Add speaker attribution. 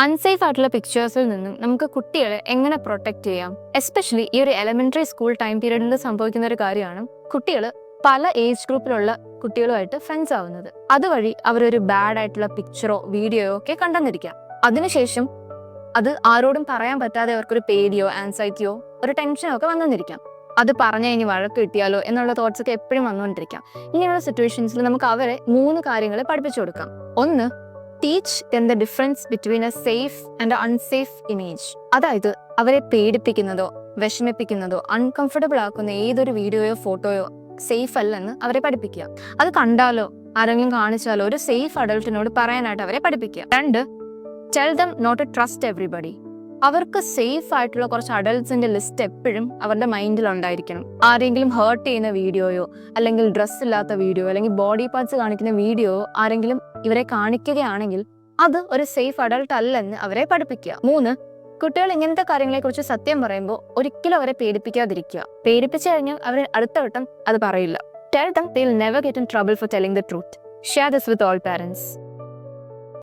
Speaker 1: Unsafe ആയിട്ടുള്ള പിക്ചേഴ്സിൽ നിന്നും നമുക്ക് കുട്ടികളെ എങ്ങനെ പ്രൊട്ടക്ട് ചെയ്യാം? എസ്പെഷ്യലി ഈ ഒരു എലിമെന്ററി സ്കൂൾ ടൈം പീരീഡിൽ സംഭവിക്കുന്ന ഒരു കാര്യമാണ് കുട്ടികൾ പല ഏജ് ഗ്രൂപ്പിലുള്ള കുട്ടികളുമായിട്ട് ഫ്രണ്ട്സ് ആവുന്നത്. അതുവഴി അവരൊരു ബാഡ് ആയിട്ടുള്ള പിക്ചറോ വീഡിയോയോ ഒക്കെ കണ്ടെന്നിരിക്കാം. അതിനുശേഷം അത് ആരോടും പറയാൻ പറ്റാതെ അവർക്കൊരു പേടിയോ ആൻസൈറ്റിയോ ഒരു ടെൻഷനോ ഒക്കെ വന്നെന്നിരിക്കാം. അത് പറഞ്ഞു കഴിഞ്ഞ് വഴക്ക് കിട്ടിയാലോ എന്നുള്ള തോട്ട്സ് ഒക്കെ എപ്പോഴും വന്നുകൊണ്ടിരിക്കാം. ഇങ്ങനെയുള്ള സിറ്റുവേഷൻസിൽ നമുക്ക് അവരെ 3 കാര്യങ്ങൾ പഠിപ്പിച്ചു കൊടുക്കാം. ഒന്ന്, teach them the difference between A safe and unsafe image. അതായത് അവരെ പേടിപ്പിക്കുന്നതോ വിഷമിപ്പിക്കുന്നതോ അൺകംഫർട്ടബിൾ ആക്കുന്ന ഏതൊരു വീഡിയോയോ ഫോട്ടോയോ സേഫ് അല്ലെന്ന് അവരെ പഠിപ്പിക്കുക. അത് കണ്ടാലോ ആരെങ്കിലും കാണിച്ചാലോ ഒരു സേഫ് അഡൾട്ടിനോട് പറയാനായിട്ട് അവരെ പഠിപ്പിക്കുക. 2, tell them not to trust everybody. അവർക്ക് സേഫ് ആയിട്ടുള്ള കുറച്ച് അഡൾട്ട്സിന്റെ ലിസ്റ്റ് എപ്പോഴും അവരുടെ മൈൻഡിൽ ഉണ്ടായിരിക്കണം. ആരെങ്കിലും ഹേർട്ട് ചെയ്യുന്ന വീഡിയോയോ അല്ലെങ്കിൽ ഡ്രസ്സ് ഇല്ലാത്ത വീഡിയോ അല്ലെങ്കിൽ ബോഡി പാർട്സ് കാണിക്കുന്ന വീഡിയോ ആരെങ്കിലും ഇവരെ കാണിക്കുകയാണെങ്കിൽ അത് ഒരു സേഫ് അഡൾട്ട് അല്ലെന്ന് അവരെ പഠിപ്പിക്കുക. 3, കുട്ടികൾ ഇങ്ങനത്തെ കാര്യങ്ങളെ കുറിച്ച് സത്യം പറയുമ്പോൾ ഒരിക്കലും അവരെ പേടിപ്പിക്കാതിരിക്കുക. പേടിപ്പിച്ചു കഴിഞ്ഞാൽ അവർ അടുത്ത വട്ടം അത് പറയില്ല. Tell them they will never get in trouble for telling the truth. Share this with all parents.